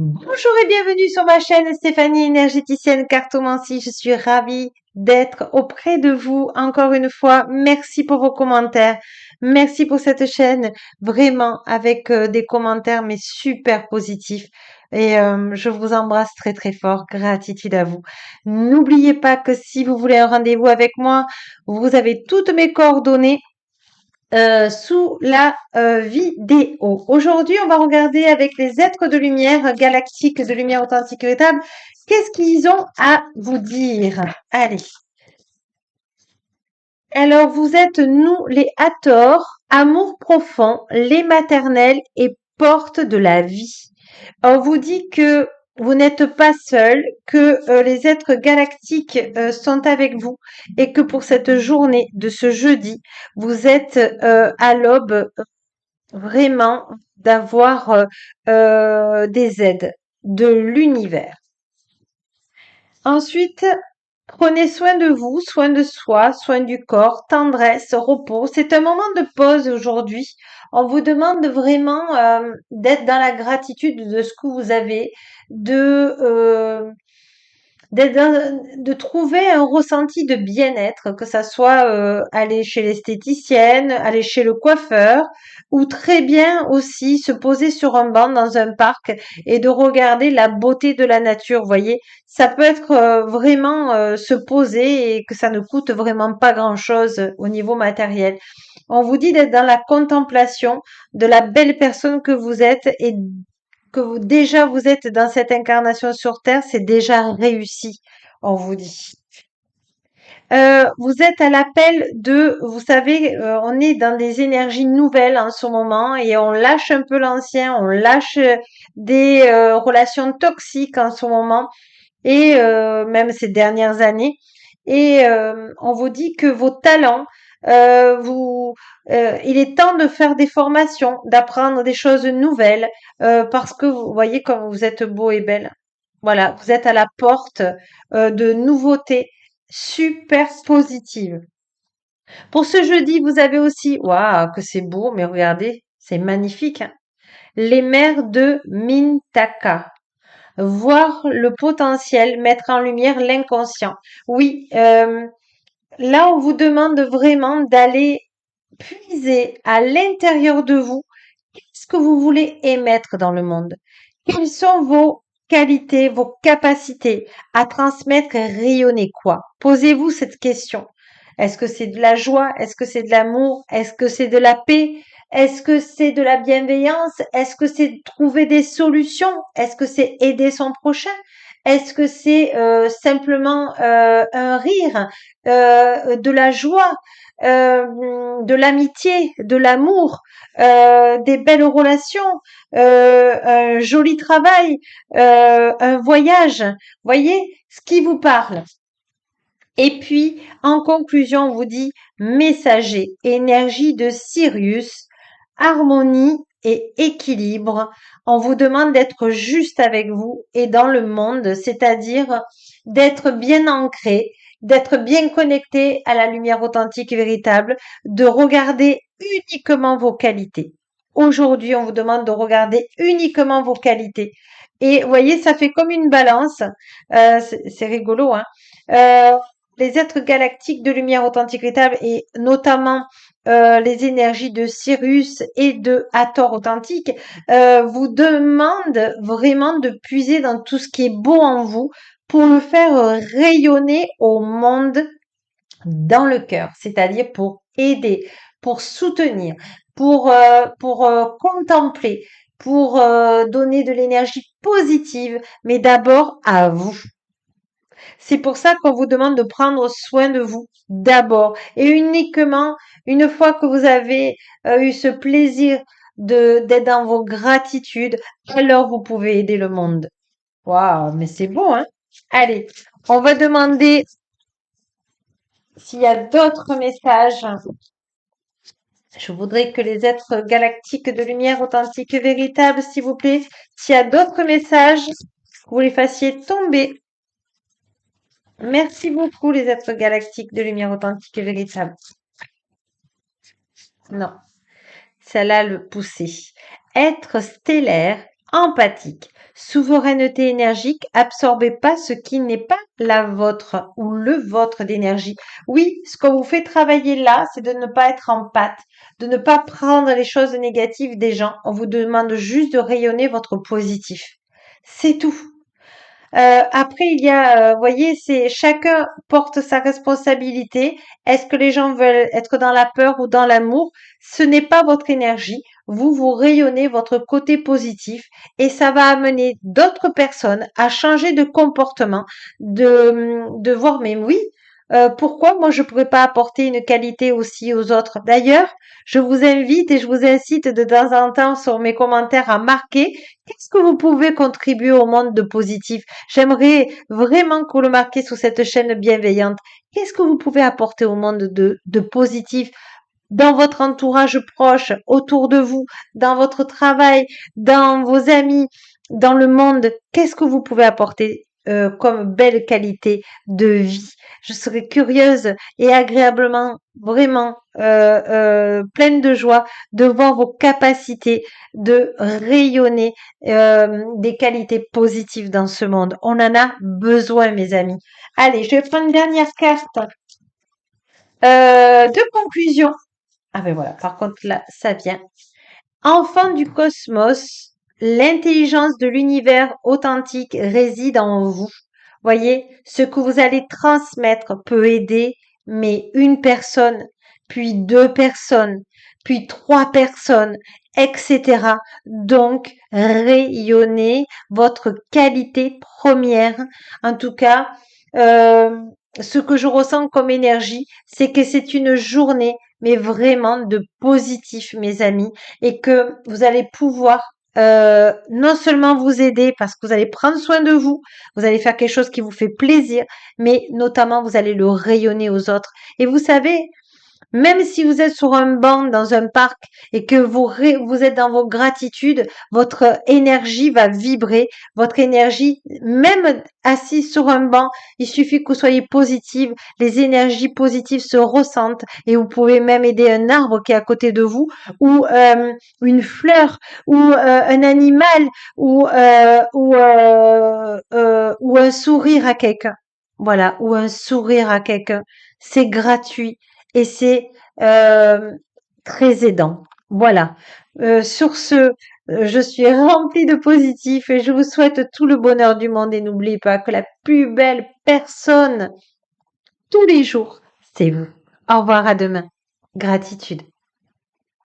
Bonjour et bienvenue sur ma chaîne Stéphanie énergéticienne cartomancie. Je suis ravie d'être auprès de vous encore une fois. Merci pour vos commentaires. Merci pour cette chaîne vraiment avec des commentaires mais super positifs. Et je vous embrasse très très fort. Gratitude à vous. N'oubliez pas que si vous voulez un rendez-vous avec moi, vous avez toutes mes coordonnées sous la vidéo. Aujourd'hui, on va regarder avec les êtres de lumière galactiques de lumière authentique véritable, qu'est-ce qu'ils ont à vous dire. Allez. Alors, vous êtes nous, les Hathors, amour profond, les maternels et porte de la vie. On vous dit que vous n'êtes pas seul, que les êtres galactiques sont avec vous et que pour cette journée de ce jeudi, vous êtes à l'aube vraiment d'avoir des aides de l'univers. Ensuite, prenez soin de vous, soin de soi, soin du corps, tendresse, repos. C'est un moment de pause aujourd'hui. On vous demande vraiment d'être dans la gratitude de ce que vous avez, de trouver un ressenti de bien-être, que ça soit aller chez l'esthéticienne, aller chez le coiffeur, ou très bien aussi se poser sur un banc dans un parc et de regarder la beauté de la nature. Vous voyez, ça peut être vraiment se poser et que ça ne coûte vraiment pas grand-chose au niveau matériel. On vous dit d'être dans la contemplation de la belle personne que vous êtes et que déjà vous êtes dans cette incarnation sur Terre, c'est déjà réussi, on vous dit. Vous êtes à l'appel de, vous savez, on est dans des énergies nouvelles en ce moment et on lâche un peu l'ancien, on lâche des relations toxiques en ce moment et même ces dernières années. Et on vous dit que vos talents, il est temps de faire des formations, d'apprendre des choses nouvelles, parce que vous voyez comme vous êtes beau et belle. Voilà, vous êtes à la porte de nouveautés super positives. Pour ce jeudi, vous avez aussi, waouh, que c'est beau, mais regardez, c'est magnifique, hein. Les mers de Mintaka. Voir le potentiel, mettre en lumière l'inconscient. Oui, là, on vous demande vraiment d'aller puiser à l'intérieur de vous qu'est-ce que vous voulez émettre dans le monde. Quelles sont vos qualités, vos capacités à transmettre et rayonner quoi? Posez-vous cette question. Est-ce que c'est de la joie? Est-ce que c'est de l'amour? Est-ce que c'est de la paix? Est-ce que c'est de la bienveillance? Est-ce que c'est trouver des solutions? Est-ce que c'est aider son prochain? Est-ce que c'est simplement un rire, de la joie, de l'amitié, de l'amour, des belles relations, un joli travail, un voyage? Voyez ce qui vous parle. Et puis, en conclusion, on vous dit messager, énergie de Sirius, harmonie et équilibre. On vous demande d'être juste avec vous et dans le monde, c'est-à-dire d'être bien ancré, d'être bien connecté à la lumière authentique et véritable, de regarder uniquement vos qualités. Aujourd'hui, on vous demande de regarder uniquement vos qualités. Et vous voyez, ça fait comme une balance. C'est rigolo, hein. Euh, les êtres galactiques de lumière authentique véritable et notamment les énergies de Sirius et de Hathor authentique vous demandent vraiment de puiser dans tout ce qui est beau en vous pour le faire rayonner au monde dans le cœur, c'est-à-dire pour aider, pour soutenir, pour contempler, pour donner de l'énergie positive, mais d'abord à vous. C'est pour ça qu'on vous demande de prendre soin de vous d'abord et uniquement une fois que vous avez eu ce plaisir d'être dans vos gratitudes, alors vous pouvez aider le monde. Waouh, mais c'est beau, hein? Allez, on va demander s'il y a d'autres messages. Je voudrais que les êtres galactiques de lumière authentique et véritable, s'il vous plaît, s'il y a d'autres messages, vous les fassiez tomber. Merci beaucoup, les êtres galactiques de lumière authentique et véritable. Non, celle-là le pousser. Être stellaire, empathique, souveraineté énergique, absorbez pas ce qui n'est pas la vôtre ou le vôtre d'énergie. Oui, ce qu'on vous fait travailler là, c'est de ne pas être en pâte, de ne pas prendre les choses négatives des gens. On vous demande juste de rayonner votre positif. C'est tout. Après, il y a, voyez, c'est chacun porte sa responsabilité. Est-ce que les gens veulent être dans la peur ou dans l'amour? Ce n'est pas votre énergie. Vous, vous rayonnez votre côté positif et ça va amener d'autres personnes à changer de comportement, de voir, mais oui, pourquoi moi je pourrais pas apporter une qualité aussi aux autres? D'ailleurs, je vous invite et je vous incite de temps en temps sur mes commentaires à marquer qu'est-ce que vous pouvez contribuer au monde de positif. J'aimerais vraiment que vous le marquiez sur cette chaîne bienveillante. Qu'est-ce que vous pouvez apporter au monde de positif dans votre entourage proche, autour de vous, dans votre travail, dans vos amis, dans le monde? Qu'est-ce que vous pouvez apporter comme belle qualité de vie? Je serais curieuse et agréablement, vraiment pleine de joie de voir vos capacités de rayonner des qualités positives dans ce monde. On en a besoin, mes amis. Allez, je vais prendre une dernière carte de conclusion. Ah ben voilà, par contre là, ça vient. Enfant du cosmos, l'intelligence de l'univers authentique réside en vous. Voyez, ce que vous allez transmettre peut aider, mais une personne, puis deux personnes, puis trois personnes, etc. Donc, rayonnez votre qualité première. En tout cas, euh, ce que je ressens comme énergie, c'est que c'est une journée, mais vraiment de positif, mes amis, et que vous allez pouvoir non seulement vous aider parce que vous allez prendre soin de vous, vous allez faire quelque chose qui vous fait plaisir, mais notamment vous allez le rayonner aux autres. Et vous savez, même si vous êtes sur un banc dans un parc et que vous êtes dans vos gratitudes, votre énergie va vibrer, votre énergie, même assis sur un banc, il suffit que vous soyez positive, les énergies positives se ressentent et vous pouvez même aider un arbre qui est à côté de vous ou une fleur ou un animal ou un sourire à quelqu'un. Voilà, ou un sourire à quelqu'un. C'est gratuit et c'est euh, très aidant. Voilà. Sur ce, je suis remplie de positif et je vous souhaite tout le bonheur du monde et n'oubliez pas que la plus belle personne tous les jours, c'est vous. Au revoir, à demain. Gratitude.